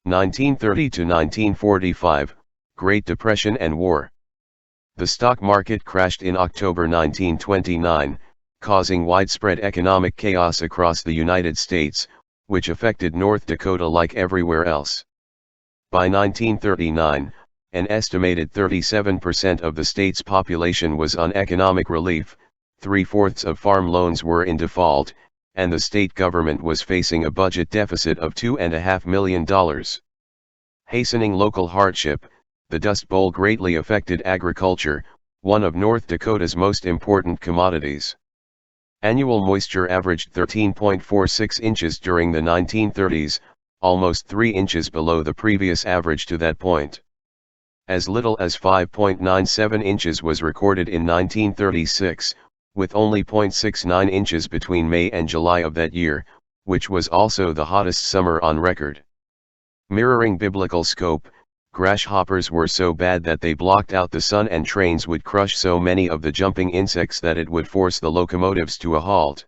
1930 to 1945, Great Depression and War. The stock market crashed in October 1929, causing widespread economic chaos across the United States, which affected North Dakota like everywhere else. By 1939, an estimated 37% of the state's population was on economic relief, 3/4 of farm loans were in default, and the state government was facing a budget deficit of $2.5 million. Hastening local hardship, the Dust Bowl greatly affected agriculture, one of North Dakota's most important commodities. Annual moisture averaged 13.46 inches during the 1930s, almost 3 inches below the previous average to that point. As little as 5.97 inches was recorded in 1936, with only 0.69 inches between May and July of that year, which was also the hottest summer on record. Mirroring biblical scope, grasshoppers were so bad that they blocked out the sun, and trains would crush so many of the jumping insects that it would force the locomotives to a halt.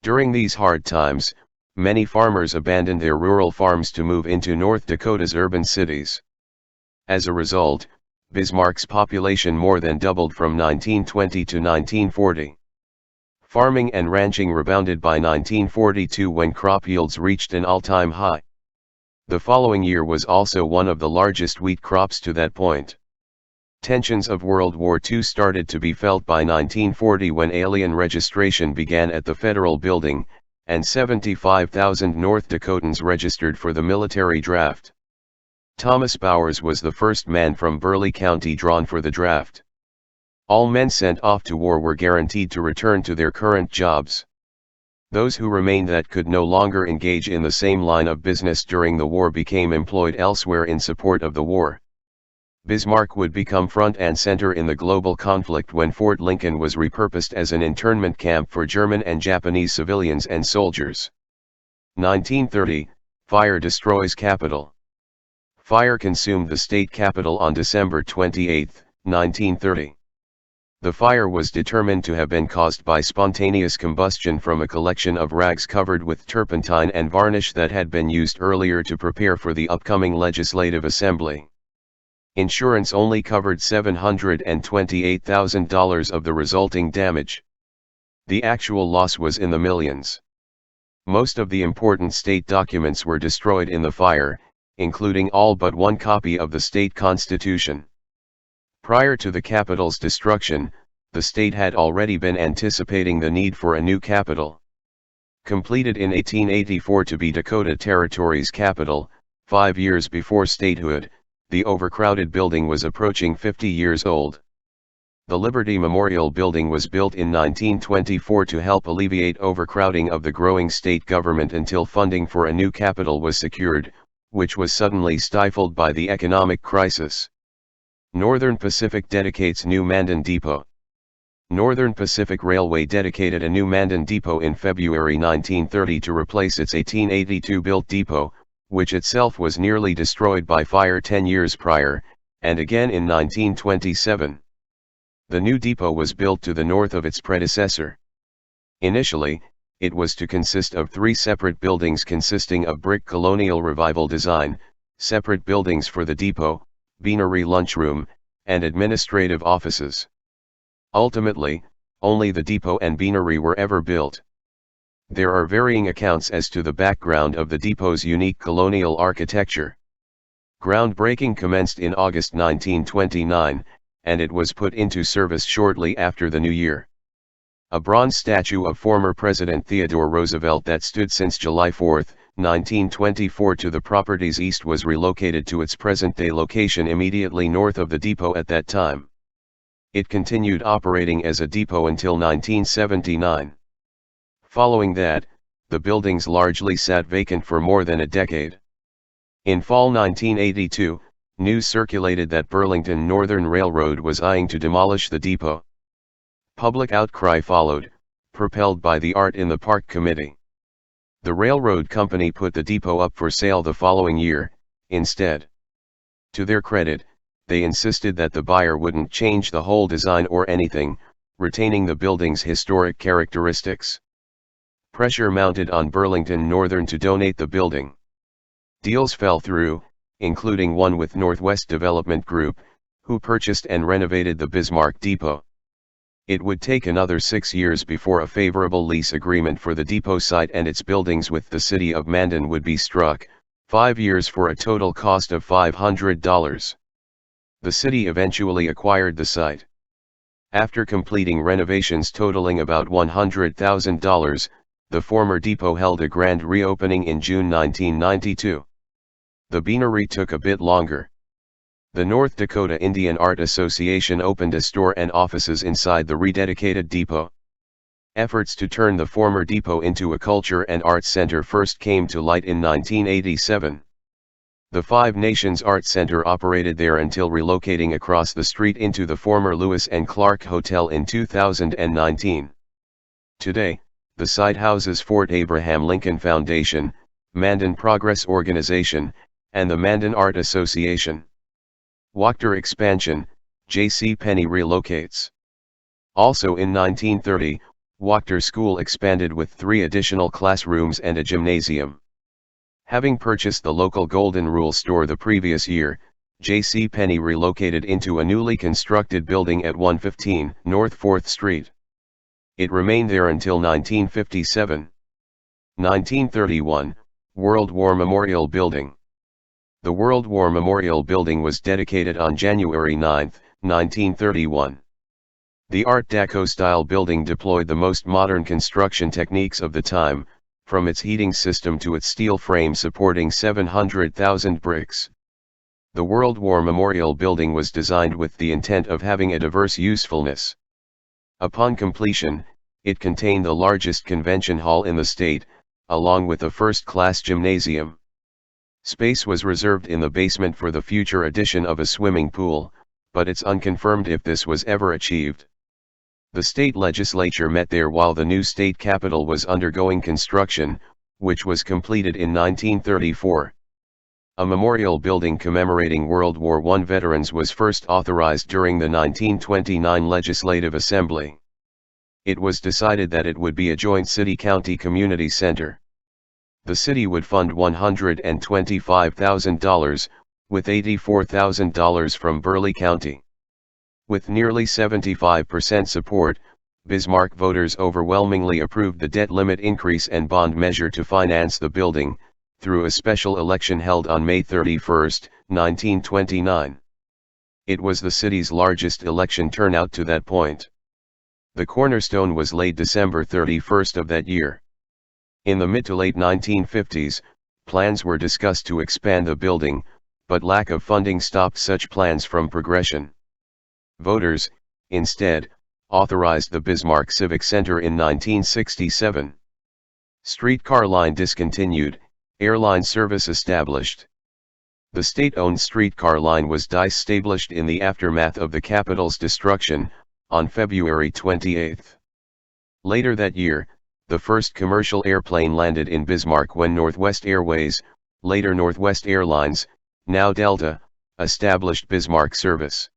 During these hard times, many farmers abandoned their rural farms to move into North Dakota's urban cities. As a result, Bismarck's population more than doubled from 1920 to 1940. Farming and ranching rebounded by 1942 when crop yields reached an all-time high. The following year was also one of the largest wheat crops to that point. Tensions of World War II started to be felt by 1940 when alien registration began at the federal building, and 75,000 North Dakotans registered for the military draft. Thomas Bowers was the first man from Burleigh County drawn for the draft. All men sent off to war were guaranteed to return to their current jobs. Those who remained that could no longer engage in the same line of business during the war became employed elsewhere in support of the war. Bismarck would become front and center in the global conflict when Fort Lincoln was repurposed as an internment camp for German and Japanese civilians and soldiers. 1930, fire destroys Capitol. Fire consumed the state capitol on December 28, 1930. The fire was determined to have been caused by spontaneous combustion from a collection of rags covered with turpentine and varnish that had been used earlier to prepare for the upcoming legislative assembly. Insurance only covered $728,000 of the resulting damage. The actual loss was in the millions. Most of the important state documents were destroyed in the fire, including all but one copy of the state constitution. Prior to the Capitol's destruction, the state had already been anticipating the need for a new capital. Completed in 1884 to be Dakota Territory's capital, 5 years before statehood, the overcrowded building was approaching 50 years old. The Liberty Memorial Building was built in 1924 to help alleviate overcrowding of the growing state government until funding for a new capital was secured, which was suddenly stifled by the economic crisis. Northern Pacific dedicates new Mandan Depot. Northern Pacific Railway dedicated a new Mandan Depot in February 1930 to replace its 1882-built depot, which itself was nearly destroyed by fire 10 years prior, and again in 1927. The new depot was built to the north of its predecessor. Initially, it was to consist of 3 separate buildings consisting of brick colonial revival design, separate buildings for the depot, beanery lunchroom, and administrative offices. Ultimately, only the depot and beanery were ever built. There are varying accounts as to the background of the depot's unique colonial architecture. Groundbreaking commenced in August 1929, and it was put into service shortly after the new year. A bronze statue of former President Theodore Roosevelt that stood since July 4, 1924 to the property's east was relocated to its present-day location immediately north of the depot at that time. It continued operating as a depot until 1979. Following that, the buildings largely sat vacant for more than a decade. In fall 1982, news circulated that Burlington Northern Railroad was eyeing to demolish the depot. Public outcry followed, propelled by the Art in the Park Committee. The railroad company put the depot up for sale the following year, instead. To their credit, they insisted that the buyer wouldn't change the whole design or anything, retaining the building's historic characteristics. Pressure mounted on Burlington Northern to donate the building. Deals fell through, including one with Northwest Development Group, who purchased and renovated the Bismarck depot. It would take another 6 years before a favorable lease agreement for the depot site and its buildings with the city of Mandan would be struck, 5 years for a total cost of $500. The city eventually acquired the site. After completing renovations totaling about $100,000, the former depot held a grand reopening in June 1992. The beanery took a bit longer. The North Dakota Indian Art Association opened a store and offices inside the rededicated depot. Efforts to turn the former depot into a culture and arts center first came to light in 1987. The Five Nations Arts Center operated there until relocating across the street into the former Lewis and Clark Hotel in 2019. Today, the site houses Fort Abraham Lincoln Foundation, Mandan Progress Organization, and the Mandan Art Association. Wachter expansion, J.C. Penney relocates. Also in 1930, Wachter School expanded with 3 additional classrooms and a gymnasium. Having purchased the local Golden Rule store the previous year, J.C. Penney relocated into a newly constructed building at 115 North 4th Street. It remained there until 1957. 1931, World War Memorial Building. The World War Memorial Building was dedicated on January 9, 1931. The Art Deco-style building deployed the most modern construction techniques of the time, from its heating system to its steel frame supporting 700,000 bricks. The World War Memorial Building was designed with the intent of having a diverse usefulness. Upon completion, it contained the largest convention hall in the state, along with a first-class gymnasium. Space was reserved in the basement for the future addition of a swimming pool, but it's unconfirmed if this was ever achieved. The state legislature met there while the new state capitol was undergoing construction, which was completed in 1934. A memorial building commemorating World War I veterans was first authorized during the 1929 Legislative Assembly. It was decided that it would be a joint city-county community center. The city would fund $125,000, with $84,000 from Burleigh County. With nearly 75% support, Bismarck voters overwhelmingly approved the debt limit increase and bond measure to finance the building, through a special election held on May 31, 1929. It was the city's largest election turnout to that point. The cornerstone was laid December 31 of that year. In the mid to late 1950s, plans were discussed to expand the building, but lack of funding stopped such plans from progression. Voters, instead, authorized the Bismarck Civic Center in 1967. Streetcar line discontinued, airline service established. The state-owned streetcar line was disestablished in the aftermath of the Capitol's destruction, on February 28. Later that year, the first commercial airplane landed in Bismarck when Northwest Airways, later Northwest Airlines, now Delta, established Bismarck service.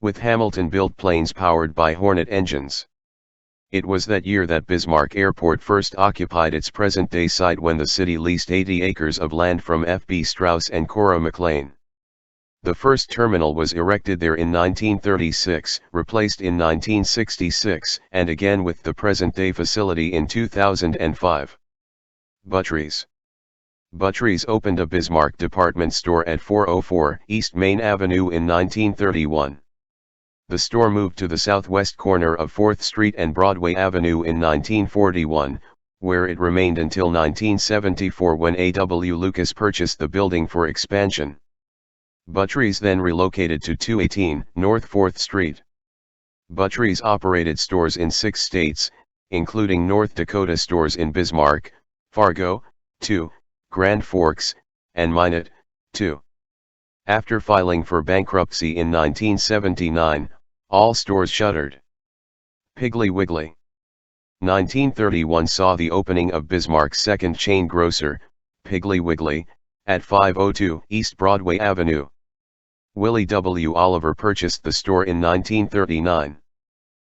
With Hamilton-built planes powered by Hornet engines. It was that year that Bismarck Airport first occupied its present-day site when the city leased 80 acres of land from F.B. Strauss and Cora McLean. The first terminal was erected there in 1936, replaced in 1966, and again with the present-day facility in 2005. Butteries. Butteries opened a Bismarck department store at 404 East Main Avenue in 1931. The store moved to the southwest corner of 4th Street and Broadway Avenue in 1941, where it remained until 1974 when A.W. Lucas purchased the building for expansion. Butteries then relocated to 218 North 4th Street. Butteries operated stores in 6 states, including North Dakota stores in Bismarck, Fargo, 2, Grand Forks, and Minot, 2. After filing for bankruptcy in 1979, all stores shuttered. Piggly Wiggly. 1931 saw the opening of Bismarck's second chain grocer, Piggly Wiggly, at 502 East Broadway Avenue. Willie W. Oliver purchased the store in 1939.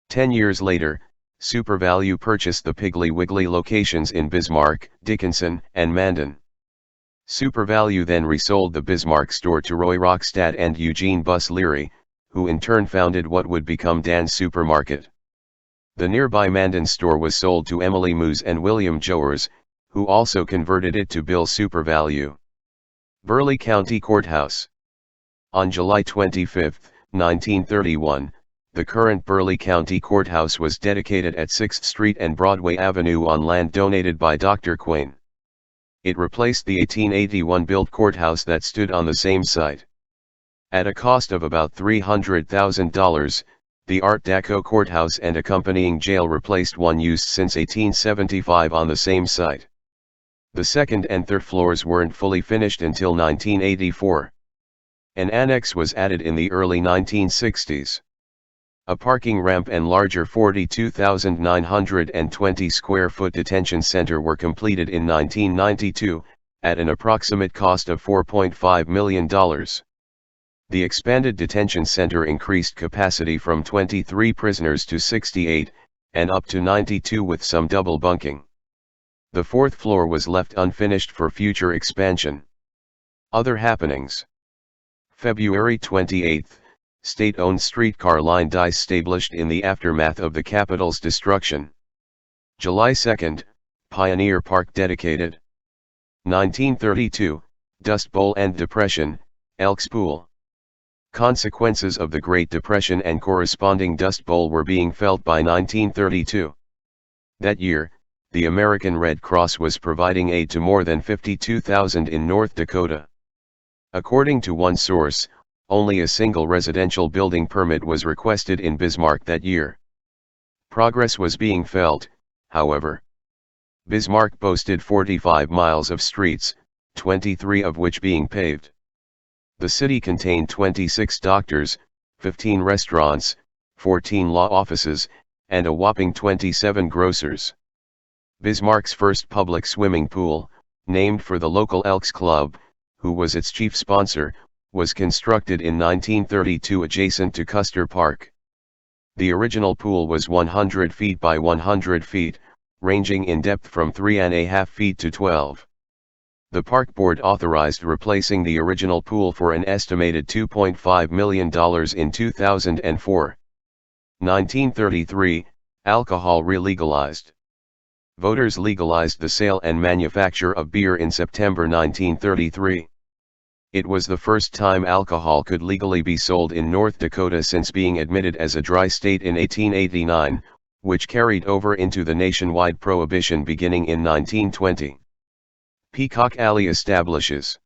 10 years later, SuperValue purchased the Piggly Wiggly locations in Bismarck, Dickinson, and Mandan. SuperValue then resold the Bismarck store to Roy Rockstad and Eugene Buss Leary, who in turn founded what would become Dan's Supermarket. The nearby Mandan store was sold to Emily Moose and William Jowers, who also converted it to Bill's SuperValue. Burleigh County Courthouse. On July 25, 1931, the current Burleigh County Courthouse was dedicated at 6th Street and Broadway Avenue on land donated by Dr. Quain. It replaced the 1881-built courthouse that stood on the same site. At a cost of about $300,000, the Art Deco courthouse and accompanying jail replaced one used since 1875 on the same site. The second and third floors weren't fully finished until 1984. An annex was added in the early 1960s. A parking ramp and larger 42,920 square foot detention center were completed in 1992, at an approximate cost of $4.5 million. The expanded detention center increased capacity from 23 prisoners to 68, and up to 92 with some double bunking. The fourth floor was left unfinished for future expansion. Other happenings. February 28, state-owned streetcar line established in the aftermath of the Capitol's destruction. July 2, Pioneer Park dedicated. 1932, Dust Bowl and Depression, Elks Pool. Consequences of the Great Depression and corresponding Dust Bowl were being felt by 1932. That year, the American Red Cross was providing aid to more than 52,000 in North Dakota. According to one source, only a single residential building permit was requested in Bismarck that year. Progress was being felt, however. Bismarck boasted 45 miles of streets, 23 of which being paved. The city contained 26 doctors, 15 restaurants, 14 law offices, and a whopping 27 grocers. Bismarck's first public swimming pool, named for the local Elks Club, who was its chief sponsor, was constructed in 1932 adjacent to Custer Park. The original pool was 100 feet by 100 feet, ranging in depth from 3.5 feet to 12. The park board authorized replacing the original pool for an estimated $2.5 million in 2004. 1933, alcohol re-legalized. Voters legalized the sale and manufacture of beer in September 1933. It was the first time alcohol could legally be sold in North Dakota since being admitted as a dry state in 1889, which carried over into the nationwide prohibition beginning in 1920. Peacock Alley establishes.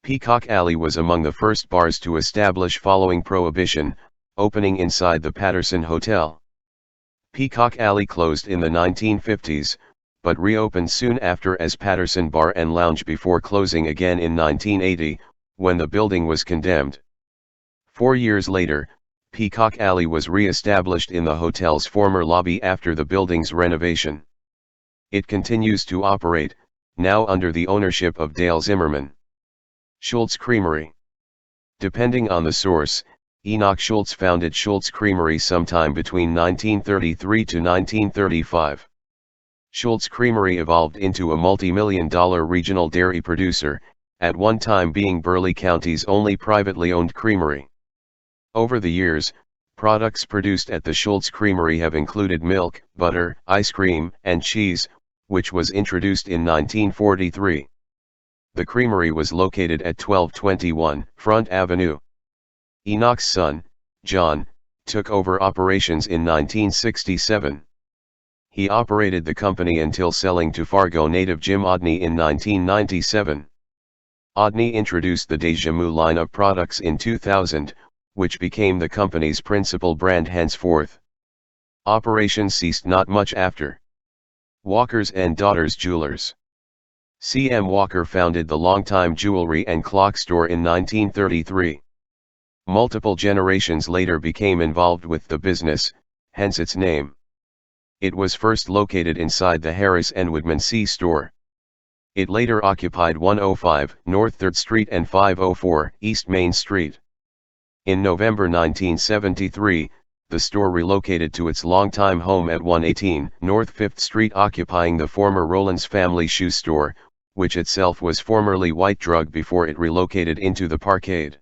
Peacock Alley was among the first bars to establish following prohibition, opening inside the Patterson Hotel. Peacock Alley closed in the 1950s, but reopened soon after as Patterson Bar and Lounge before closing again in 1980, when the building was condemned. 4 years later, Peacock Alley was re-established in the hotel's former lobby after the building's renovation. It continues to operate, now under the ownership of Dale Zimmerman. Schultz Creamery. Depending on the source, Enoch Schultz founded Schultz Creamery sometime between 1933 to 1935. Schultz Creamery evolved into a multi-million-dollar regional dairy producer, at one time being Burleigh County's only privately owned creamery. Over the years, products produced at the Schultz Creamery have included milk, butter, ice cream, and cheese, which was introduced in 1943. The creamery was located at 1221 Front Avenue. Enoch's son, John, took over operations in 1967. He operated the company until selling to Fargo native Jim Odney in 1997. Odney introduced the Deja Mu line of products in 2000, which became the company's principal brand henceforth. Operations ceased not much after. Walker's and Daughters Jewelers. C.M. Walker founded the longtime jewelry and clock store in 1933. Multiple generations later became involved with the business, hence its name. It was first located inside the Harris and Woodman C store. It later occupied 105 North 3rd Street and 504 East Main Street. In November 1973, the store relocated to its longtime home at 118 North 5th Street, occupying the former Rollins family shoe store, which itself was formerly White Drug before it relocated into the Parkade.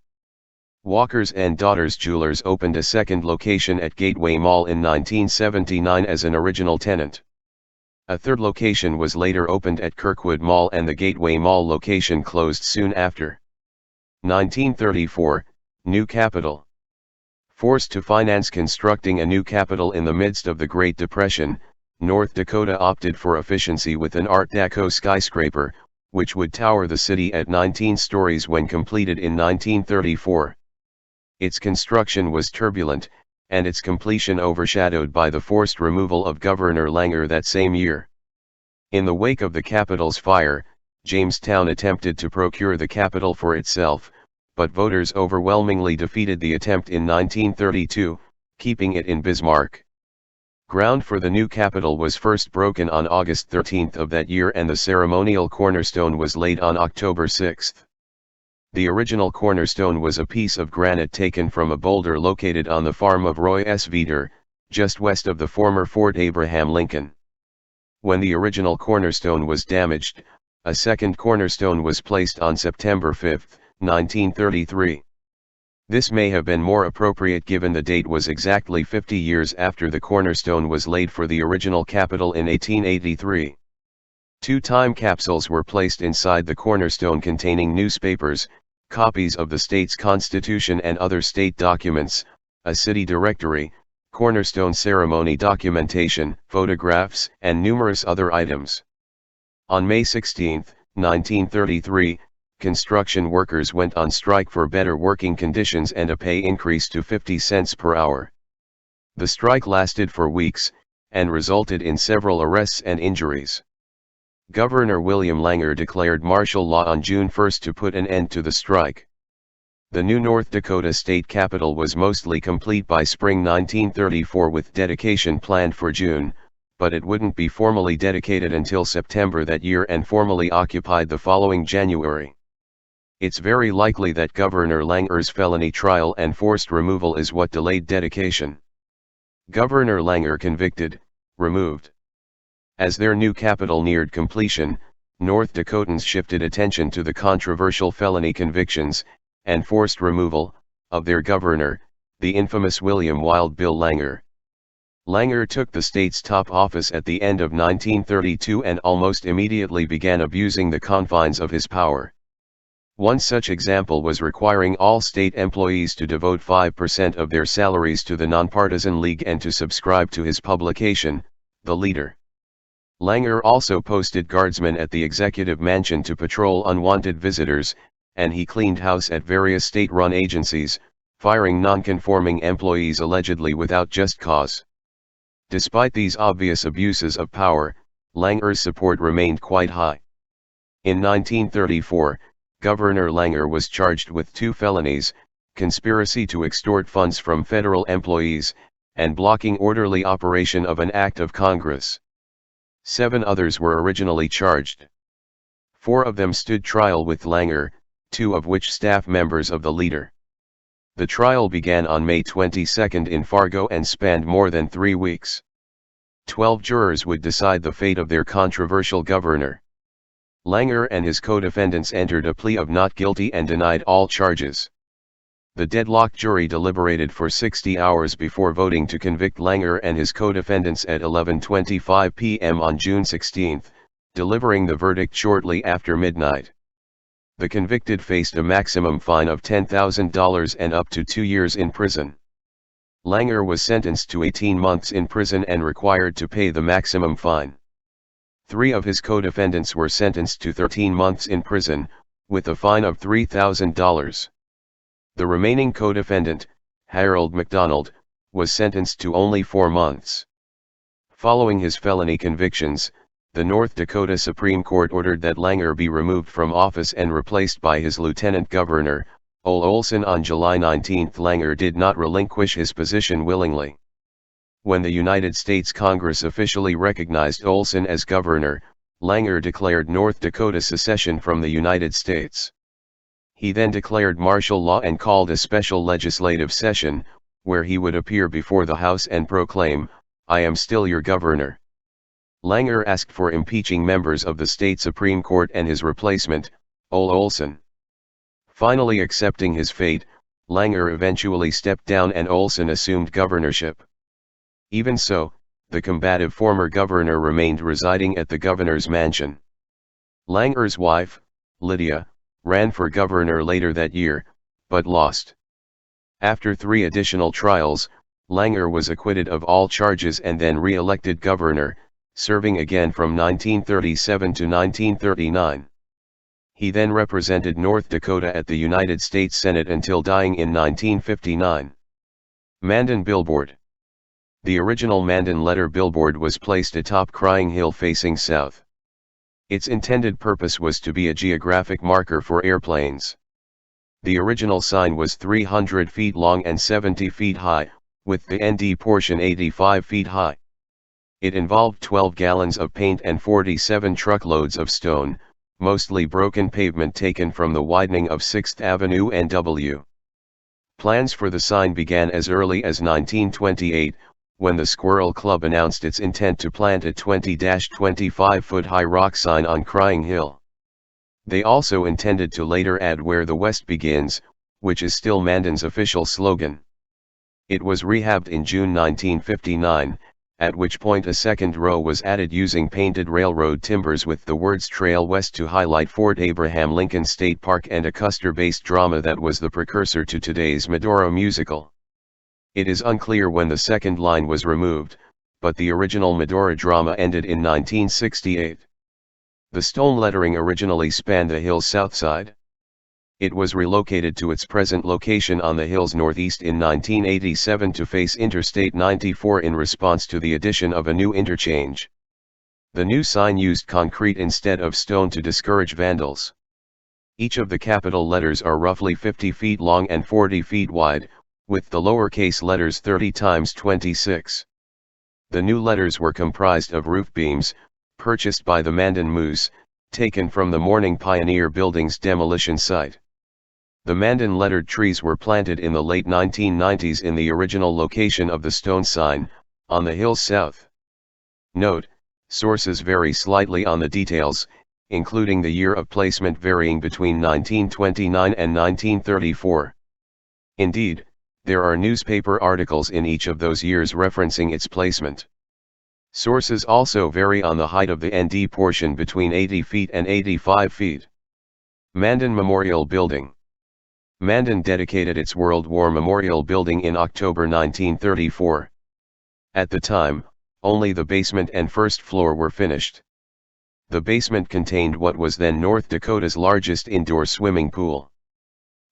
Walker's and Daughters Jewelers opened a second location at Gateway Mall in 1979 as an original tenant. A third location was later opened at Kirkwood Mall, and the Gateway Mall location closed soon after. 1934, New Capitol. Forced to finance constructing a new capital in the midst of the Great Depression, North Dakota opted for efficiency with an Art Deco skyscraper, which would tower the city at 19 stories when completed in 1934. Its construction was turbulent, and its completion overshadowed by the forced removal of Governor Langer that same year. In the wake of the Capitol's fire, Jamestown attempted to procure the capital for itself, but voters overwhelmingly defeated the attempt in 1932, keeping it in Bismarck. Ground for the new capital was first broken on August 13 of that year, and the ceremonial cornerstone was laid on October 6. The original cornerstone was a piece of granite taken from a boulder located on the farm of Roy S. Veeder, just west of the former Fort Abraham Lincoln. When the original cornerstone was damaged, a second cornerstone was placed on September 5, 1933. This may have been more appropriate given the date was exactly 50 years after the cornerstone was laid for the original capital in 1883. Two time capsules were placed inside the cornerstone containing newspapers, copies of the state's constitution and other state documents, a city directory, cornerstone ceremony documentation, photographs, and numerous other items. On May 16, 1933, construction workers went on strike for better working conditions and a pay increase to 50 cents per hour. The strike lasted for weeks, and resulted in several arrests and injuries. Governor William Langer declared martial law on June 1 to put an end to the strike. The new North Dakota state capitol was mostly complete by spring 1934 with dedication planned for June, but it wouldn't be formally dedicated until September that year and formally occupied the following January. It's very likely that Governor Langer's felony trial and forced removal is what delayed dedication. Governor Langer convicted, removed. As their new capital neared completion, North Dakotans shifted attention to the controversial felony convictions, and forced removal, of their governor, the infamous William Wild Bill Langer. Langer took the state's top office at the end of 1932 and almost immediately began abusing the confines of his power. One such example was requiring all state employees to devote 5% of their salaries to the nonpartisan league and to subscribe to his publication, The Leader. Langer also posted guardsmen at the executive mansion to patrol unwanted visitors, and he cleaned house at various state-run agencies, firing non-conforming employees allegedly without just cause. Despite these obvious abuses of power, Langer's support remained quite high. In 1934, Governor Langer was charged with 2 felonies, conspiracy to extort funds from federal employees, and blocking orderly operation of an act of Congress. 7 others were originally charged. 4 of them stood trial with Langer, 2 of which staff members of the Leader. The trial began on May 22 in Fargo and spanned more than 3 weeks. 12 jurors would decide the fate of their controversial governor. Langer and his co-defendants entered a plea of not guilty and denied all charges. The deadlocked jury deliberated for 60 hours before voting to convict Langer and his co-defendants at 11:25 p.m. on June 16, delivering the verdict shortly after midnight. The convicted faced a maximum fine of $10,000 and up to 2 years in prison. Langer was sentenced to 18 months in prison and required to pay the maximum fine. 3 of his co-defendants were sentenced to 13 months in prison, with a fine of $3,000. The remaining co-defendant, Harold McDonald, was sentenced to only 4 months. Following his felony convictions, the North Dakota Supreme Court ordered that Langer be removed from office and replaced by his lieutenant governor, Ole Olson. On July 19. Langer did not relinquish his position willingly. When the United States Congress officially recognized Olson as governor, Langer declared North Dakota secession from the United States. He then declared martial law and called a special legislative session, where he would appear before the House and proclaim, "I am still your governor." Langer asked for impeaching members of the state Supreme Court and his replacement, Ole Olson. Finally accepting his fate, Langer eventually stepped down and Olson assumed governorship. Even so, the combative former governor remained residing at the governor's mansion. Langer's wife, Lydia, ran for governor later that year, but lost. After 3 additional trials, Langer was acquitted of all charges and then re-elected governor, serving again from 1937 to 1939. He then represented North Dakota at the United States Senate until dying in 1959. Mandan Billboard. The original Mandan letter billboard was placed atop Crying Hill facing south. Its intended purpose was to be a geographic marker for airplanes. The original sign was 300 feet long and 70 feet high, with the ND portion 85 feet high. It involved 12 gallons of paint and 47 truckloads of stone, mostly broken pavement taken from the widening of 6th Avenue NW. Plans for the sign began as early as 1928, when the Squirrel Club announced its intent to plant a 20-25-foot-high rock sign on Crying Hill. They also intended to later add "Where the West Begins," which is still Mandan's official slogan. It was rehabbed in June 1959, at which point a second row was added using painted railroad timbers with the words Trail West to highlight Fort Abraham Lincoln State Park and a Custer-based drama that was the precursor to today's Medora musical. It is unclear when the second line was removed, but the original Medora drama ended in 1968. The stone lettering originally spanned the hill's south side. It was relocated to its present location on the hill's northeast in 1987 to face Interstate 94 in response to the addition of a new interchange. The new sign used concrete instead of stone to discourage vandals. Each of the capital letters are roughly 50 feet long and 40 feet wide, with the lowercase letters 30 times 26. The new letters were comprised of roof beams, purchased by the Mandan Moose, taken from the Morning Pioneer Building's demolition site. The Mandan lettered trees were planted in the late 1990s in the original location of the stone sign, on the hill's south. Note, sources vary slightly on the details, including the year of placement varying between 1929 and 1934. Indeed, there are newspaper articles in each of those years referencing its placement. Sources also vary on the height of the ND portion between 80 feet and 85 feet. Mandan Memorial Building. Mandan dedicated its World War Memorial Building in October 1934. At the time, only the basement and first floor were finished. The basement contained what was then North Dakota's largest indoor swimming pool.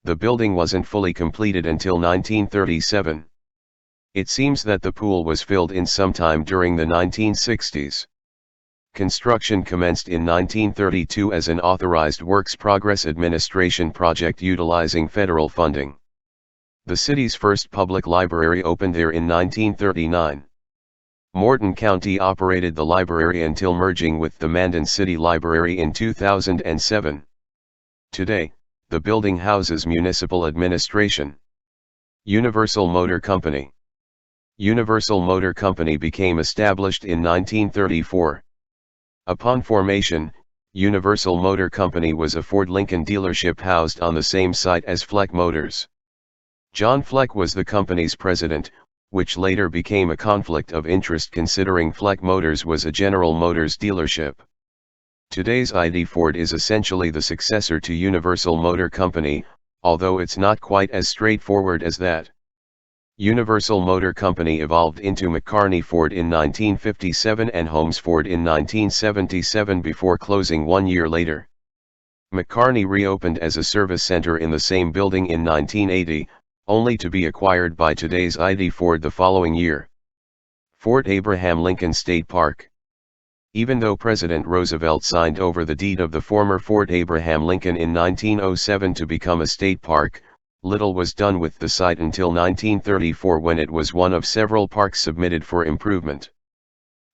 The building wasn't fully completed until 1937. It seems that the pool was filled in sometime during the 1960s. Construction commenced in 1932 as an Authorized Works Progress Administration project utilizing federal funding. The city's first public library opened there in 1939. Morton County operated the library until merging with the Mandan City Library in 2007. Today, the building houses municipal administration. Universal Motor Company. Universal Motor Company became established in 1934. Upon formation, Universal Motor Company was a Ford Lincoln dealership housed on the same site as Fleck Motors. John Fleck was the company's president, which later became a conflict of interest considering Fleck Motors was a General Motors dealership. Today's ID Ford is essentially the successor to Universal Motor Company, although it's not quite as straightforward as that. Universal Motor Company evolved into McCarney Ford in 1957 and Holmes Ford in 1977 before closing 1 year later. McCarney reopened as a service center in the same building in 1980, only to be acquired by today's ID Ford the following year. Fort Abraham Lincoln State Park. Even though President Roosevelt signed over the deed of the former Fort Abraham Lincoln in 1907 to become a state park, little was done with the site until 1934 when it was one of several parks submitted for improvement.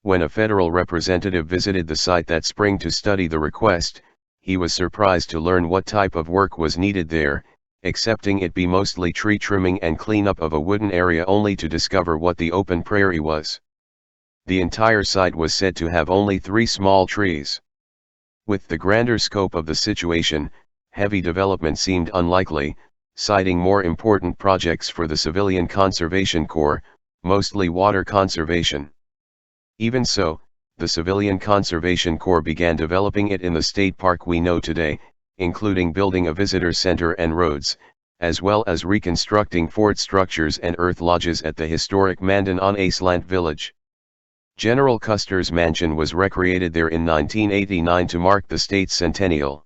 When a federal representative visited the site that spring to study the request, he was surprised to learn what type of work was needed there, accepting it be mostly tree trimming and cleanup of a wooden area only to discover what the open prairie was. The entire site was said to have only 3 small trees. With the grander scope of the situation, heavy development seemed unlikely, citing more important projects for the Civilian Conservation Corps, mostly water conservation. Even so, the Civilian Conservation Corps began developing it in the state park we know today, including building a visitor center and roads, as well as reconstructing fort structures and earth lodges at the historic Mandan on Acelant village. General Custer's mansion was recreated there in 1989 to mark the state's centennial.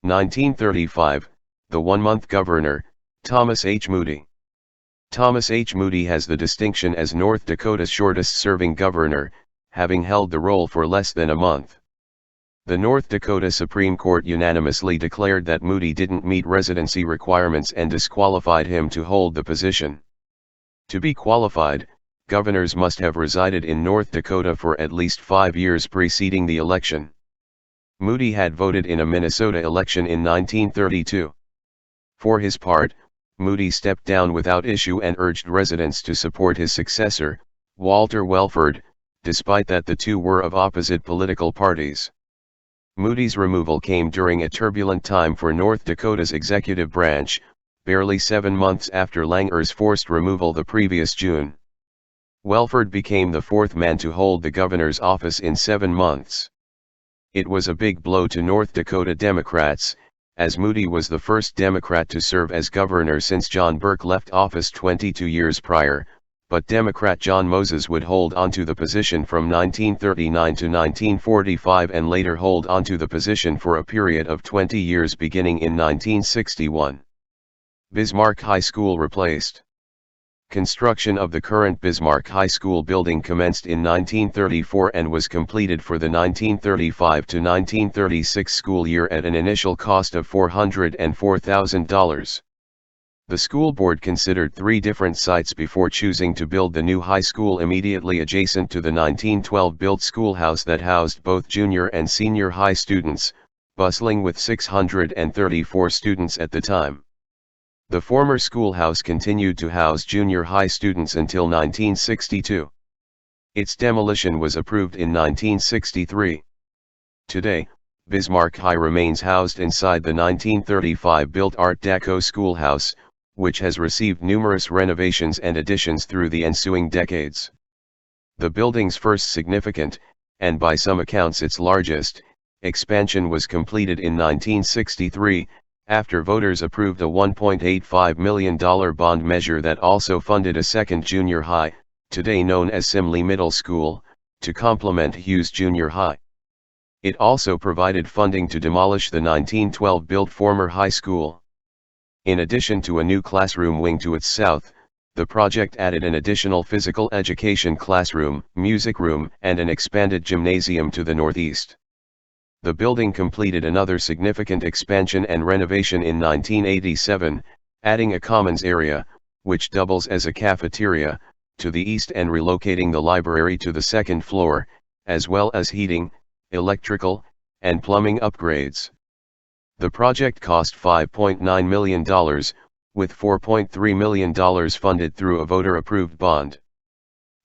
1935, the one-month governor, Thomas H. Moody. Thomas H. Moody has the distinction as North Dakota's shortest-serving governor, having held the role for less than a month. The North Dakota Supreme Court unanimously declared that Moody didn't meet residency requirements and disqualified him to hold the position. To be qualified, governors must have resided in North Dakota for at least 5 years preceding the election. Moody had voted in a Minnesota election in 1932. For his part, Moody stepped down without issue and urged residents to support his successor, Walter Welford, despite that the two were of opposite political parties. Moody's removal came during a turbulent time for North Dakota's executive branch, barely 7 months after Langer's forced removal the previous June. Welford became the 4th man to hold the governor's office in 7 months. It was a big blow to North Dakota Democrats, as Moody was the first Democrat to serve as governor since John Burke left office 22 years prior, but Democrat John Moses would hold onto the position from 1939 to 1945 and later hold onto the position for a period of 20 years beginning in 1961. Bismarck High School replaced. Construction of the current Bismarck High School building commenced in 1934 and was completed for the 1935 to 1936 school year at an initial cost of $404,000. The school board considered 3 different sites before choosing to build the new high school immediately adjacent to the 1912-built schoolhouse that housed both junior and senior high students, bustling with 634 students at the time. The former schoolhouse continued to house junior high students until 1962. Its demolition was approved in 1963. Today, Bismarck High remains housed inside the 1935-built Art Deco schoolhouse, which has received numerous renovations and additions through the ensuing decades. The building's first significant, and by some accounts its largest, expansion was completed in 1963, after voters approved a $1.85 million bond measure that also funded a second junior high, today known as Simley Middle School, to complement Hughes Junior High. It also provided funding to demolish the 1912-built former high school. In addition to a new classroom wing to its south, the project added an additional physical education classroom, music room, and an expanded gymnasium to the northeast. The building completed another significant expansion and renovation in 1987, adding a commons area, which doubles as a cafeteria, to the east and relocating the library to the 2nd floor, as well as heating, electrical, and plumbing upgrades. The project cost $5.9 million, with $4.3 million funded through a voter-approved bond.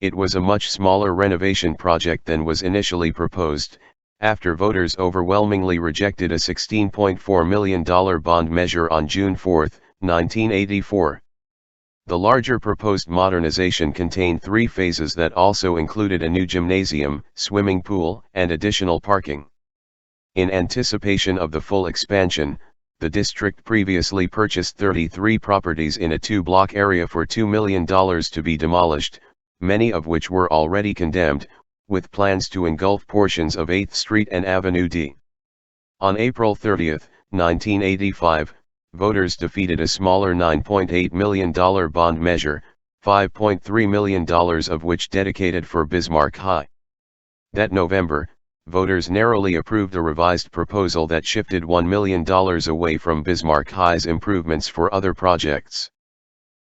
It was a much smaller renovation project than was initially proposed, after voters overwhelmingly rejected a $16.4 million bond measure on June 4, 1984. The larger proposed modernization contained 3 phases that also included a new gymnasium, swimming pool, and additional parking. In anticipation of the full expansion, the district previously purchased 33 properties in a 2-block area for $2 million to be demolished, many of which were already condemned, with plans to engulf portions of 8th Street and Avenue D. On April 30, 1985, voters defeated a smaller $9.8 million bond measure, $5.3 million of which dedicated for Bismarck High. That November, voters narrowly approved a revised proposal that shifted $1 million away from Bismarck High's improvements for other projects.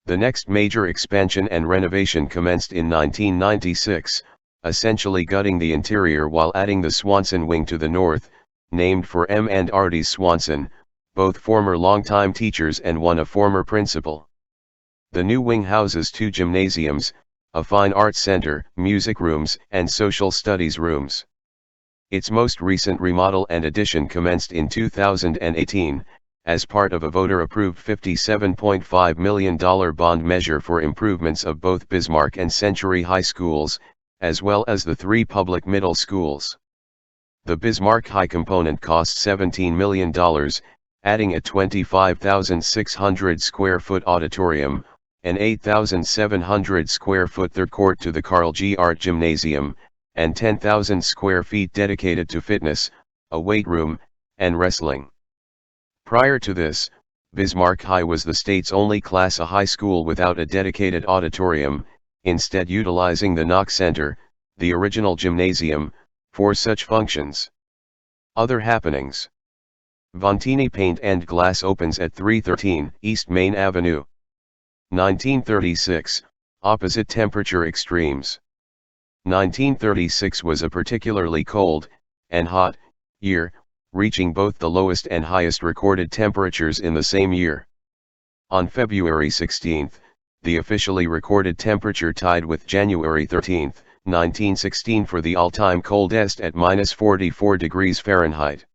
The next major expansion and renovation commenced in 1996, essentially gutting the interior while adding the Swanson wing to the north, named for M. and Artie Swanson, both former longtime teachers and one a former principal. The new wing houses 2 gymnasiums, a fine arts center, music rooms, and social studies rooms. Its most recent remodel and addition commenced in 2018, as part of a voter-approved $57.5 million bond measure for improvements of both Bismarck and Century High Schools, as well as the 3 public middle schools. The Bismarck High component costs $17 million, adding a 25,600 square foot auditorium, an 8,700 square foot third court to the Carl G. Art Gymnasium, and 10,000 square feet dedicated to fitness, a weight room, and wrestling. Prior to this, Bismarck High was the state's only Class A high school without a dedicated auditorium, instead utilizing the Knox Center, the original gymnasium, for such functions. Other happenings. Vontini Paint and Glass opens at 313 East Main Avenue. 1936, opposite temperature extremes. 1936 was a particularly cold, and hot, year, reaching both the lowest and highest recorded temperatures in the same year. On February 16, the officially recorded temperature tied with January 13, 1916 for the all-time coldest at -44 degrees Fahrenheit.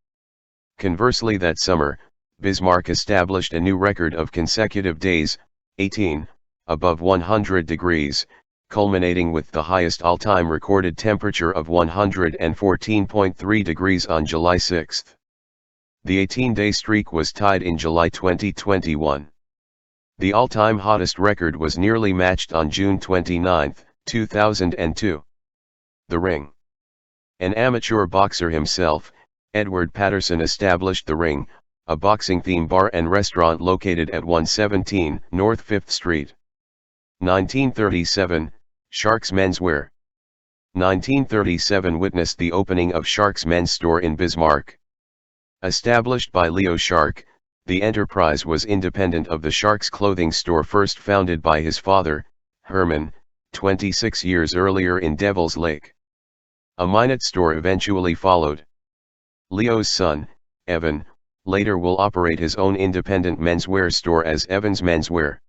Conversely, that summer, Bismarck established a new record of consecutive days, 18, above 100 degrees, culminating with the highest all-time recorded temperature of 114.3 degrees on July 6. The 18-day streak was tied in July 2021. The all-time hottest record was nearly matched on June 29, 2002. The Ring. An amateur boxer himself, Edward Patterson established The Ring, a boxing-themed bar and restaurant located at 117 North 5th Street. 1937, Sharks Menswear. 1937 witnessed the opening of Sharks Men's Store in Bismarck. Established by Leo Shark, the enterprise was independent of the Sharks clothing store first founded by his father, Herman, 26 years earlier in Devil's Lake. A Minot store eventually followed. Leo's son, Evan, later will operate his own independent menswear store as Evans Menswear.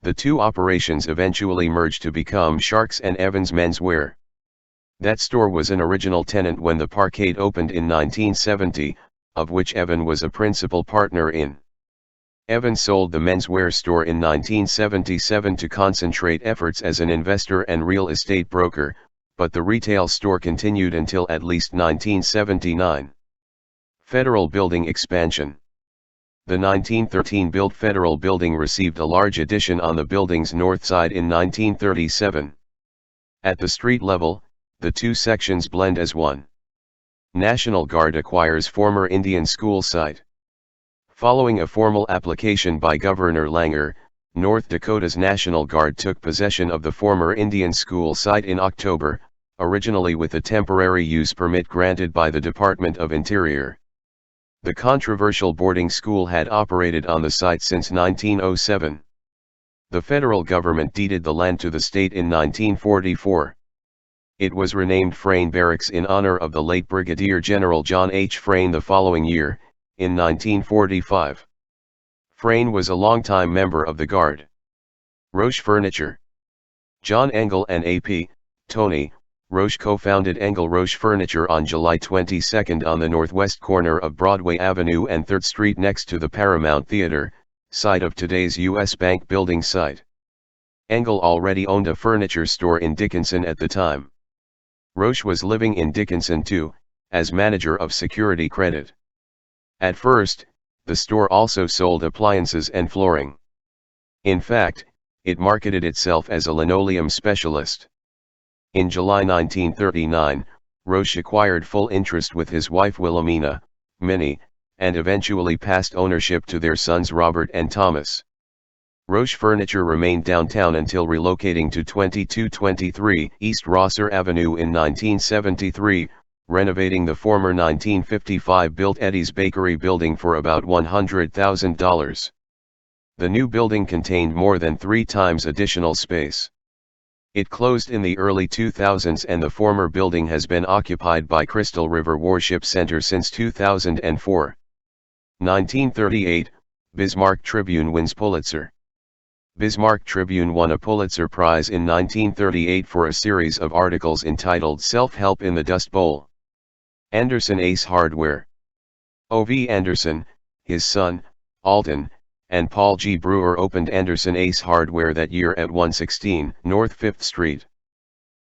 The two operations eventually merged to become Sharks and Evans Menswear. That store was an original tenant when the Parkade opened in 1970, of which Evan was a principal partner in. Evan sold the menswear store in 1977 to concentrate efforts as an investor and real estate broker, but the retail store continued until at least 1979. Federal Building expansion. The 1913-built Federal Building received a large addition on the building's north side in 1937. At the street level, the two sections blend as one. National Guard acquires former Indian school site. Following a formal application by Governor Langer, North Dakota's National Guard took possession of the former Indian school site in October, originally with a temporary use permit granted by the Department of Interior. The controversial boarding school had operated on the site since 1907. The federal government deeded the land to the state in 1944. It was renamed Frayne Barracks in honor of the late Brigadier General John H. Frayne the following year, in 1945. Frayne was a longtime member of the Guard. Roche Furniture. John Engel and A.P. Tony Roche co-founded Engel Roche Furniture on July 22 on the northwest corner of Broadway Avenue and 3rd Street next to the Paramount Theater, site of today's U.S. Bank building site. Engel already owned a furniture store in Dickinson at the time. Roche was living in Dickinson too, as manager of Security Credit. At first, the store also sold appliances and flooring. In fact, it marketed itself as a linoleum specialist. In July 1939, Roche acquired full interest with his wife Wilhelmina, Minnie, and eventually passed ownership to their sons Robert and Thomas. Roche Furniture remained downtown until relocating to 2223 East Rosser Avenue in 1973, renovating the former 1955-built Eddie's Bakery building for about $100,000. The new building contained more than 3 times additional space. It closed in the early 2000s and the former building has been occupied by Crystal River Warship Center since 2004. 1938, Bismarck Tribune wins Pulitzer. Bismarck Tribune won a Pulitzer Prize in 1938 for a series of articles entitled Self-Help in the Dust Bowl. Anderson Ace Hardware. O.V. Anderson, his son, Alton, and Paul G. Brewer opened Anderson Ace Hardware that year at 116 North 5th Street.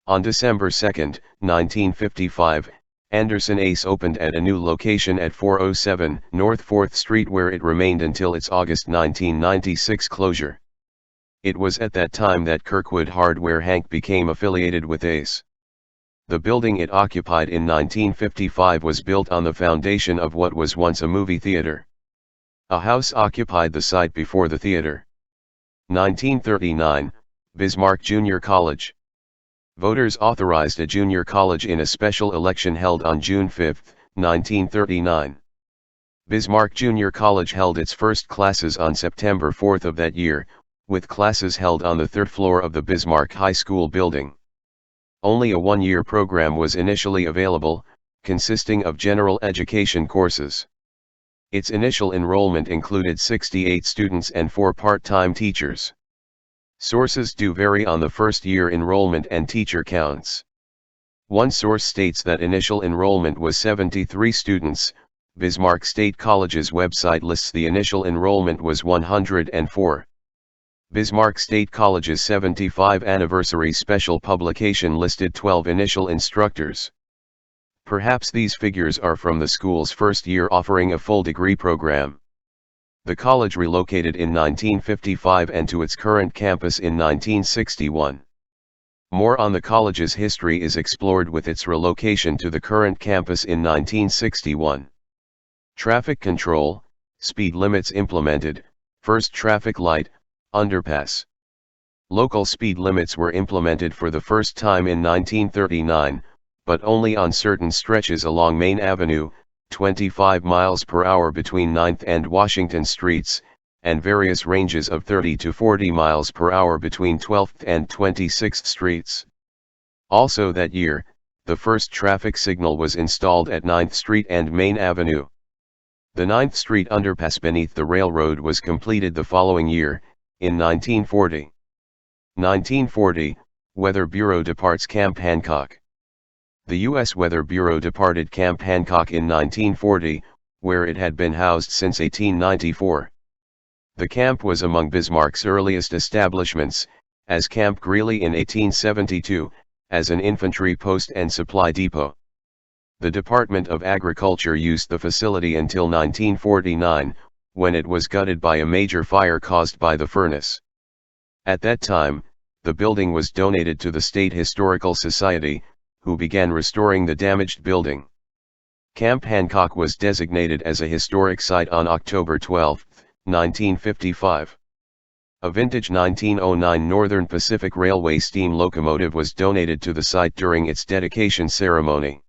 On December 2, 1955, Anderson Ace opened at a new location at 407 North 4th Street, where it remained until its August 1996 closure. It was at that time that Kirkwood Hardware Hank became affiliated with Ace. The building it occupied in 1955 was built on the foundation of what was once a movie theater. A house occupied the site before the theater. 1939, Bismarck Junior College. Voters authorized a junior college in a special election held on June 5, 1939. Bismarck Junior College held its first classes on September 4 of that year, with classes held on the third floor of the Bismarck High School building. Only a one-year program was initially available, consisting of general education courses. Its initial enrollment included 68 students and 4 part-time teachers. Sources do vary on the first-year enrollment and teacher counts. One source states that initial enrollment was 73 students. Bismarck State College's website lists the initial enrollment was 104. Bismarck State College's 75th anniversary special publication listed 12 initial instructors. Perhaps these figures are from the school's first year offering a full degree program. The college relocated in 1955 and to its current campus in 1961. More on the college's history is explored with its relocation to the current campus in 1961. Traffic control, speed limits implemented, first traffic light, underpass. Local speed limits were implemented for the first time in 1939, but only on certain stretches along Main Avenue, 25 miles per hour between 9th and Washington Streets, and various ranges of 30 to 40 miles per hour between 12th and 26th Streets. Also that year, the first traffic signal was installed at 9th Street and Main Avenue. The 9th Street underpass beneath the railroad was completed the following year, in 1940. 1940, Weather Bureau departs Camp Hancock. The U.S. Weather Bureau departed Camp Hancock in 1940, where it had been housed since 1894. The camp was among Bismarck's earliest establishments, as Camp Greeley in 1872, as an infantry post and supply depot. The Department of Agriculture used the facility until 1949, when it was gutted by a major fire caused by the furnace. At that time, the building was donated to the State Historical Society, who began restoring the damaged building. Camp Hancock was designated as a historic site on October 12, 1955. A vintage 1909 Northern Pacific Railway steam locomotive was donated to the site during its dedication ceremony.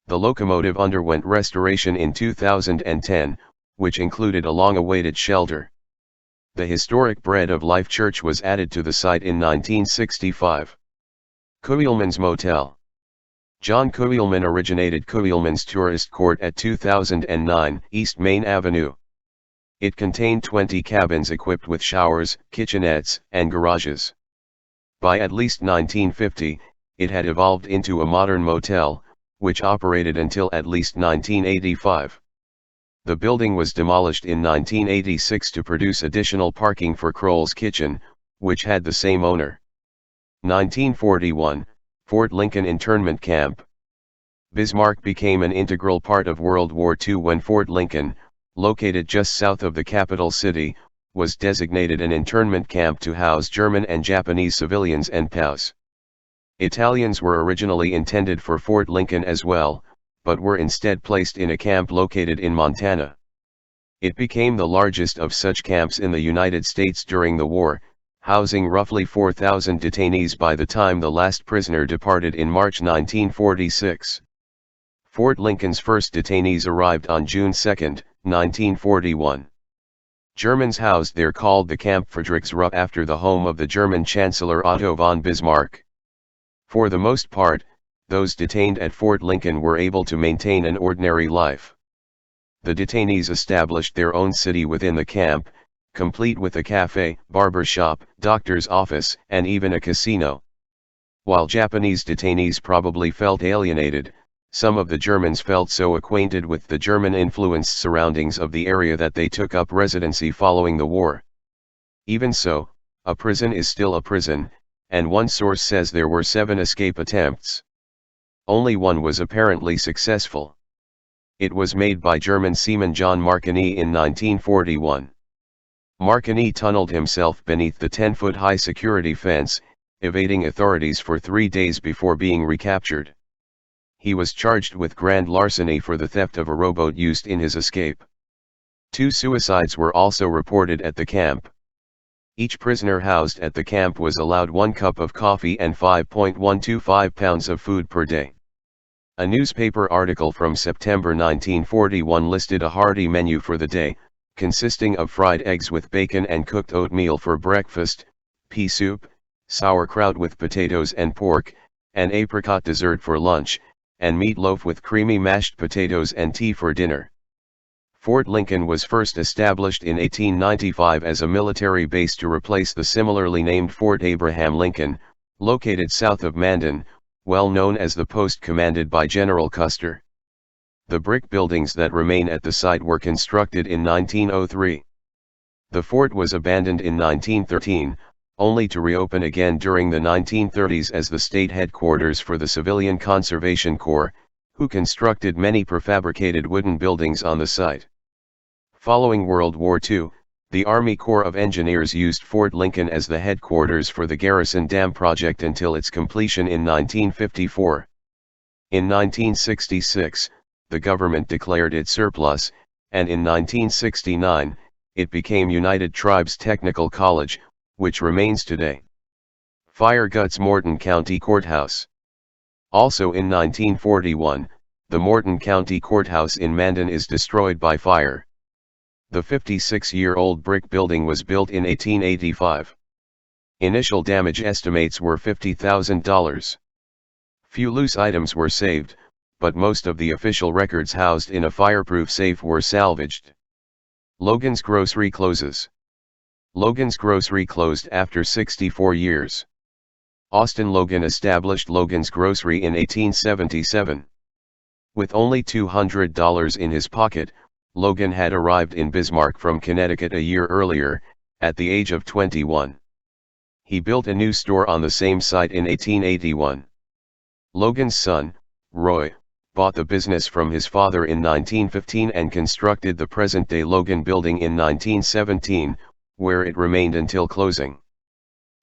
The locomotive underwent restoration in 2010, which included a long-awaited shelter. The historic Bread of Life Church was added to the site in 1965. Kuhlman's Motel. John Kuhlman originated Kuhlman's Tourist Court at 2009 East Main Avenue. It contained 20 cabins equipped with showers, kitchenettes, and garages. By at least 1950, it had evolved into a modern motel, which operated until at least 1985. The building was demolished in 1986 to produce additional parking for Kroll's Kitchen, which had the same owner. 1941, Fort Lincoln Internment Camp. Bismarck became an integral part of World War II when Fort Lincoln, located just south of the capital city, was designated an internment camp to house German and Japanese civilians and POWs. Italians were originally intended for Fort Lincoln as well, but were instead placed in a camp located in Montana. It became the largest of such camps in the United States during the war, housing roughly 4,000 detainees by the time the last prisoner departed in March 1946. Fort Lincoln's first detainees arrived on June 2, 1941. Germans housed there called the Camp Friedrichsruhe after the home of the German Chancellor Otto von Bismarck. For the most part, those detained at Fort Lincoln were able to maintain an ordinary life. The detainees established their own city within the camp, complete with a cafe, barber shop, doctor's office, and even a casino. While Japanese detainees probably felt alienated, some of the Germans felt so acquainted with the German-influenced surroundings of the area that they took up residency following the war. Even so, a prison is still a prison, and one source says there were 7 escape attempts. Only one was apparently successful. It was made by German seaman John Marconi in 1941. Marconi tunneled himself beneath the 10-foot-high security fence, evading authorities for 3 days before being recaptured. He was charged with grand larceny for the theft of a rowboat used in his escape. 2 suicides were also reported at the camp. Each prisoner housed at the camp was allowed 1 cup of coffee and 5.125 pounds of food per day. A newspaper article from September 1941 listed a hearty menu for the day, consisting of fried eggs with bacon and cooked oatmeal for breakfast, pea soup, sauerkraut with potatoes and pork, an apricot dessert for lunch, and meatloaf with creamy mashed potatoes and tea for dinner. Fort Lincoln was first established in 1895 as a military base to replace the similarly named Fort Abraham Lincoln, located south of Mandan, well known as the post commanded by General Custer. The brick buildings that remain at the site were constructed in 1903. The fort was abandoned in 1913, only to reopen again during the 1930s as the state headquarters for the Civilian Conservation Corps, who constructed many prefabricated wooden buildings on the site. Following World War II, the Army Corps of Engineers used Fort Lincoln as the headquarters for the Garrison Dam project until its completion in 1954. In 1966, the government declared it surplus, and in 1969, it became United Tribes Technical College, which remains today. Fire guts Morton County Courthouse. Also in 1941, the Morton County Courthouse in Mandan is destroyed by fire. The 56-year-old brick building was built in 1885. Initial damage estimates were $50,000. Few loose items were saved, but most of the official records housed in a fireproof safe were salvaged. Logan's Grocery closes. Logan's Grocery closed after 64 years. Austin Logan established Logan's Grocery in 1877. With only $200 in his pocket, Logan had arrived in Bismarck from Connecticut a year earlier, at the age of 21. He built a new store on the same site in 1881. Logan's son, Roy, bought the business from his father in 1915 and constructed the present-day Logan Building in 1917, where it remained until closing.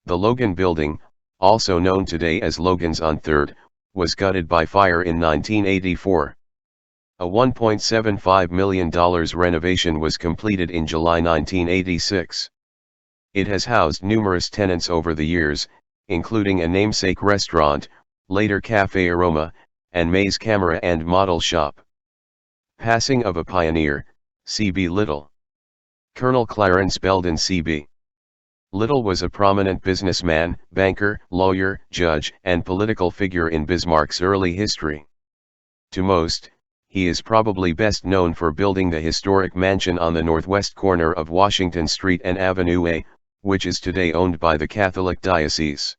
The Logan Building, also known today as Logan's on 3rd, was gutted by fire in 1984. A $1.75 million renovation was completed in July 1986. It has housed numerous tenants over the years, including a namesake restaurant, later Café Aroma, and May's Camera and Model Shop. Passing of a pioneer, C.B. Little. Colonel Clarence Belden C.B. Little was a prominent businessman, banker, lawyer, judge, and political figure in Bismarck's early history. To most, he is probably best known for building the historic mansion on the northwest corner of Washington Street and Avenue A, which is today owned by the Catholic Diocese.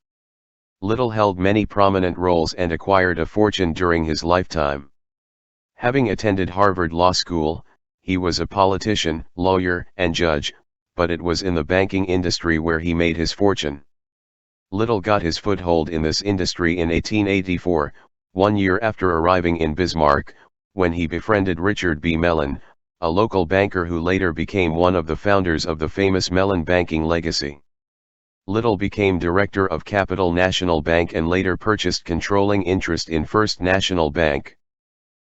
Little held many prominent roles and acquired a fortune during his lifetime. Having attended Harvard Law School, he was a politician, lawyer, and judge, but it was in the banking industry where he made his fortune. Little got his foothold in this industry in 1884, 1 year after arriving in Bismarck, when he befriended Richard B. Mellon, a local banker who later became one of the founders of the famous Mellon banking legacy. Little became director of Capital National Bank and later purchased controlling interest in First National Bank.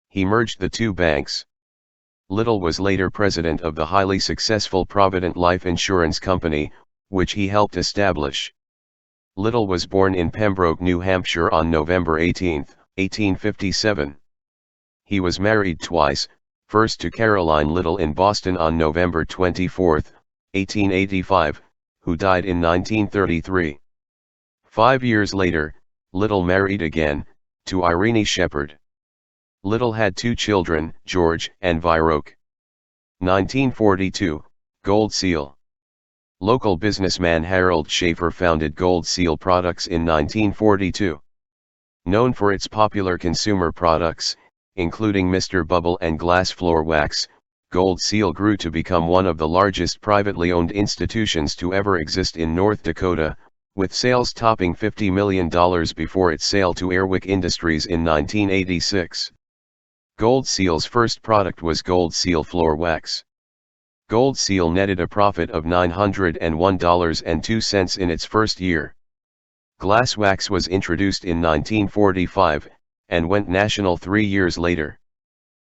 He merged the two banks. Little was later president of the highly successful Provident Life Insurance Company, which he helped establish. Little was born in Pembroke, New Hampshire on November 18, 1857. He was married twice, first to Caroline Little in Boston on November 24, 1885, who died in 1933. 5 years later, Little married again, to Irene Shepard. Little had 2 children, George and Viroque. 1942, Gold Seal. Local businessman Harold Schaefer founded Gold Seal Products in 1942. Known for its popular consumer products, including Mr. Bubble and glass floor wax, Gold Seal grew to become one of the largest privately owned institutions to ever exist in North Dakota, with sales topping $50 million before its sale to Airwick Industries in 1986. Gold Seal's first product was Gold Seal Floor Wax. Gold Seal netted a profit of $901.02 in its first year. Glass wax was introduced in 1945, and went national 3 years later.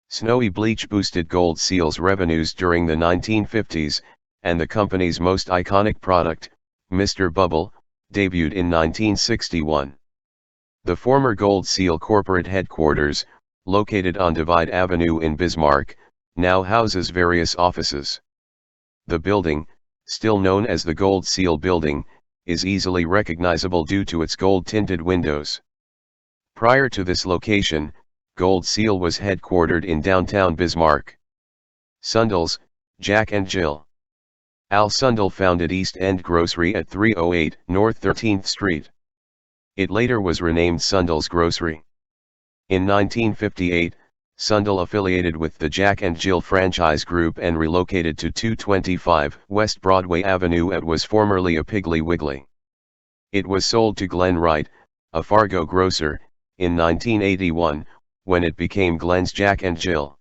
Snowy bleach boosted Gold Seal's revenues during the 1950s, and the company's most iconic product, Mr. Bubble, debuted in 1961. The former Gold Seal corporate headquarters, located on Divide Avenue in Bismarck, now houses various offices. The building, still known as the Gold Seal Building, is easily recognizable due to its gold-tinted windows. Prior to this location, Gold Seal was headquartered in downtown Bismarck. Sundle's, Jack and Jill. Al Sundle founded East End Grocery at 308 North 13th Street. It later was renamed Sundle's Grocery. In 1958, Sundle affiliated with the Jack and Jill franchise group and relocated to 225 West Broadway Avenue at what was formerly a Piggly Wiggly. It was sold to Glenn Wright, a Fargo grocer, in 1981, when it became Glenn's Jack and Jill.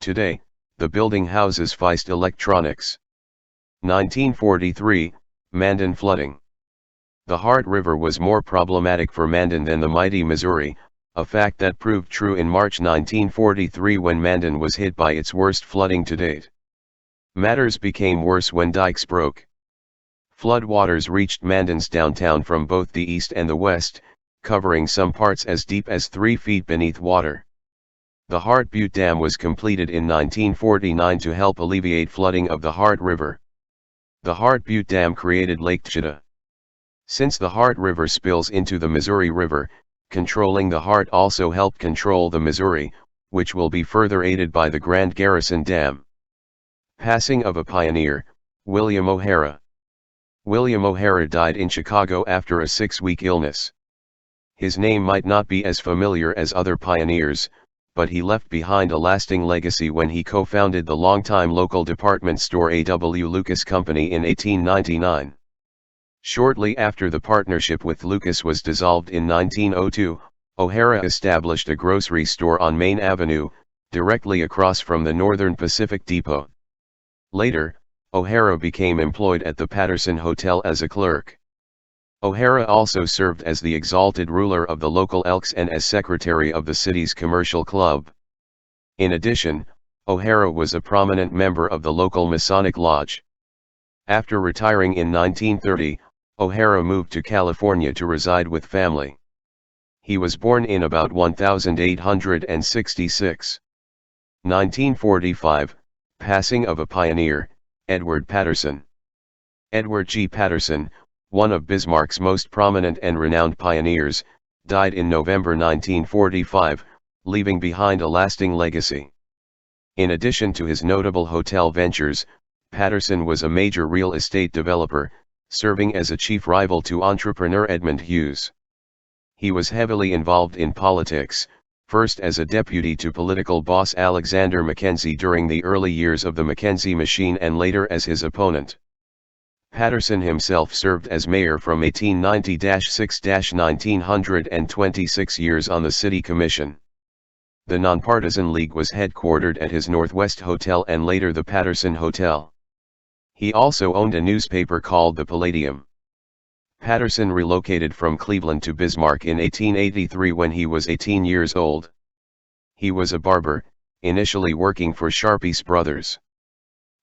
Today, the building houses Feist Electronics. 1943, Mandan flooding. The Heart River was more problematic for Mandan than the mighty Missouri, a fact that proved true in March 1943 when Mandan was hit by its worst flooding to date. Matters became worse when dikes broke. Floodwaters reached Mandan's downtown from both the east and the west, covering some parts as deep as 3 feet beneath water. The Heart Butte Dam was completed in 1949 to help alleviate flooding of the Heart River. The Heart Butte Dam created Lake Dakota. Since the Heart River spills into the Missouri River, controlling the Heart also helped control the Missouri, which will be further aided by the Grand Garrison Dam. Passing of a pioneer, William O'Hara. William O'Hara died in Chicago after a 6-week illness. His name might not be as familiar as other pioneers, but he left behind a lasting legacy when he co-founded the longtime local department store A.W. Lucas Company in 1899. Shortly after the partnership with Lucas was dissolved in 1902, O'Hara established a grocery store on Main Avenue, directly across from the Northern Pacific Depot. Later, O'Hara became employed at the Patterson Hotel as a clerk. O'Hara also served as the exalted ruler of the local Elks and as secretary of the city's commercial club. In addition, O'Hara was a prominent member of the local Masonic Lodge. After retiring in 1930, O'Hara moved to California to reside with family. He was born in about 1866. 1945, passing of a pioneer, Edward Patterson. Edward G. Patterson, one of Bismarck's most prominent and renowned pioneers, died in November 1945, leaving behind a lasting legacy. In addition to his notable hotel ventures, Patterson was a major real estate developer, serving as a chief rival to entrepreneur Edmund Hughes. He was heavily involved in politics, first as a deputy to political boss Alexander Mackenzie during the early years of the Mackenzie machine and later as his opponent. Patterson himself served as mayor from 1890-6-1926 years on the city commission. The Nonpartisan League was headquartered at his Northwest Hotel and later the Patterson Hotel. He also owned a newspaper called the Palladium. Patterson relocated from Cleveland to Bismarck in 1883 when he was 18 years old. He was a barber, initially working for Sharpies Brothers.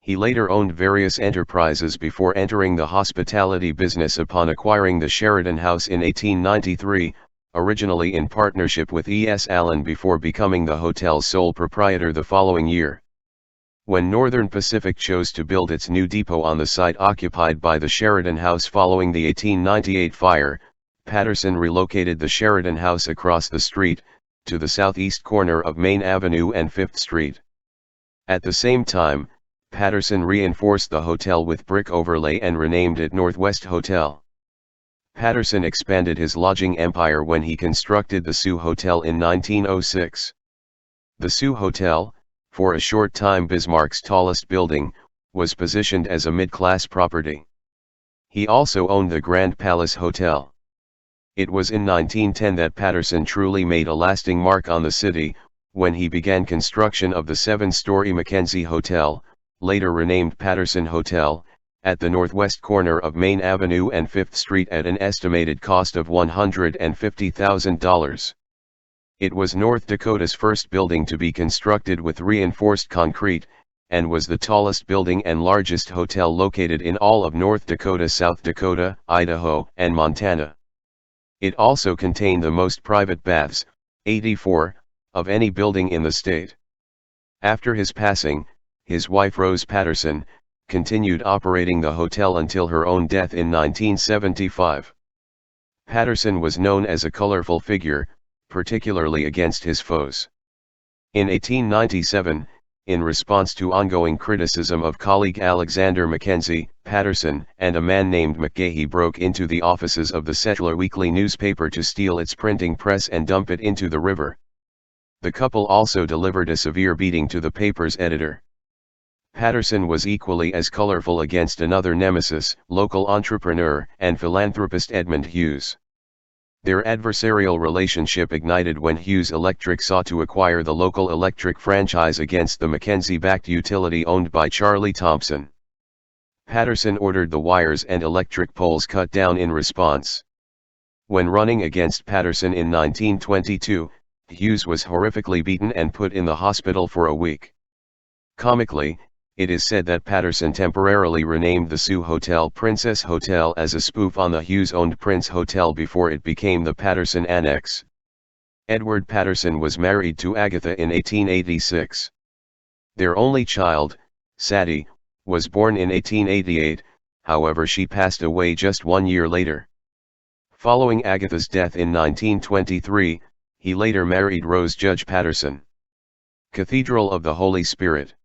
He later owned various enterprises before entering the hospitality business upon acquiring the Sheridan House in 1893, originally in partnership with E.S. Allen before becoming the hotel's sole proprietor the following year. When Northern Pacific chose to build its new depot on the site occupied by the Sheridan House following the 1898 fire, Patterson relocated the Sheridan House across the street, to the southeast corner of Main Avenue and 5th Street. At the same time, Patterson reinforced the hotel with brick overlay and renamed it Northwest Hotel. Patterson expanded his lodging empire when he constructed the Sioux Hotel in 1906. The Sioux Hotel, for a short time Bismarck's tallest building, was positioned as a mid-class property. He also owned the Grand Palace Hotel. It was in 1910 that Patterson truly made a lasting mark on the city, when he began construction of the 7-story Mackenzie Hotel, later renamed Patterson Hotel, at the northwest corner of Main Avenue and 5th Street at an estimated cost of $150,000. It was North Dakota's first building to be constructed with reinforced concrete, and was the tallest building and largest hotel located in all of North Dakota, South Dakota, Idaho, and Montana. It also contained the most private baths, 84, of any building in the state. After his passing, his wife Rose Patterson continued operating the hotel until her own death in 1975. Patterson was known as a colorful figure, particularly against his foes. In 1897, in response to ongoing criticism of colleague Alexander Mackenzie, Patterson and a man named McGahey broke into the offices of the Settler Weekly newspaper to steal its printing press and dump it into the river. The couple also delivered a severe beating to the paper's editor. Patterson was equally as colorful against another nemesis, local entrepreneur and philanthropist Edmund Hughes. Their adversarial relationship ignited when Hughes Electric sought to acquire the local electric franchise against the Mackenzie-backed utility owned by Charlie Thompson. Patterson ordered the wires and electric poles cut down in response. When running against Patterson in 1922, Hughes was horrifically beaten and put in the hospital for a week. Comically, it is said that Patterson temporarily renamed the Sioux Hotel Princess Hotel as a spoof on the Hughes-owned Prince Hotel before it became the Patterson Annex. Edward Patterson was married to Agatha in 1886. Their only child, Sadie, was born in 1888, however she passed away just 1 year later. Following Agatha's death in 1923, he later married Rose Judge Patterson. Cathedral of the Holy Spirit.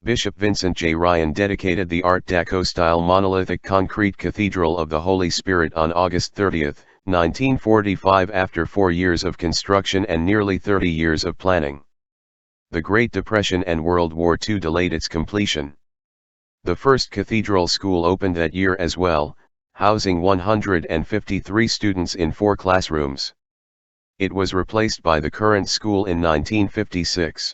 Bishop Vincent J. Ryan dedicated the Art Deco-style monolithic concrete Cathedral of the Holy Spirit on August 30, 1945 after 4 years of construction and nearly 30 years of planning. The Great Depression and World War II delayed its completion. The first cathedral school opened that year as well, housing 153 students in 4 classrooms. It was replaced by the current school in 1956.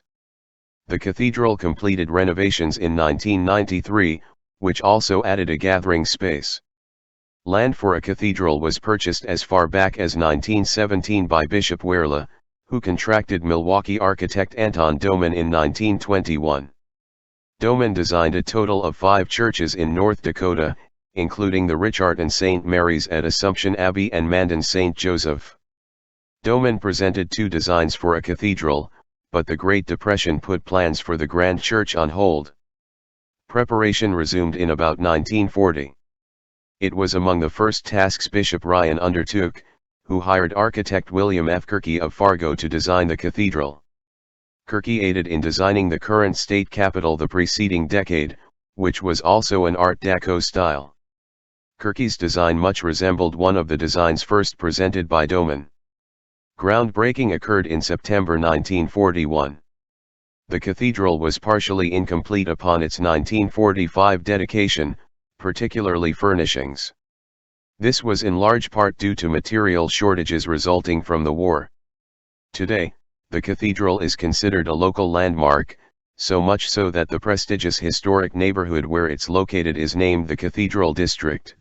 The cathedral completed renovations in 1993, which also added a gathering space. Land for a cathedral was purchased as far back as 1917 by Bishop Werle, who contracted Milwaukee architect Anton Doman in 1921. Doman designed a total of 5 churches in North Dakota, including the Richardson St. Mary's at Assumption Abbey and Mandan St. Joseph. Doman presented 2 designs for a cathedral, but the Great Depression put plans for the Grand Church on hold. Preparation resumed in about 1940. It was among the first tasks Bishop Ryan undertook, who hired architect William F. Kirky of Fargo to design the cathedral. Kirky aided in designing the current state capitol the preceding decade, which was also an Art Deco style. Kirky's design much resembled one of the designs first presented by Doman. Groundbreaking occurred in September 1941. The cathedral was partially incomplete upon its 1945 dedication, particularly furnishings. This was in large part due to material shortages resulting from the war. Today, the cathedral is considered a local landmark, so much so that the prestigious historic neighborhood where it's located is named the Cathedral District.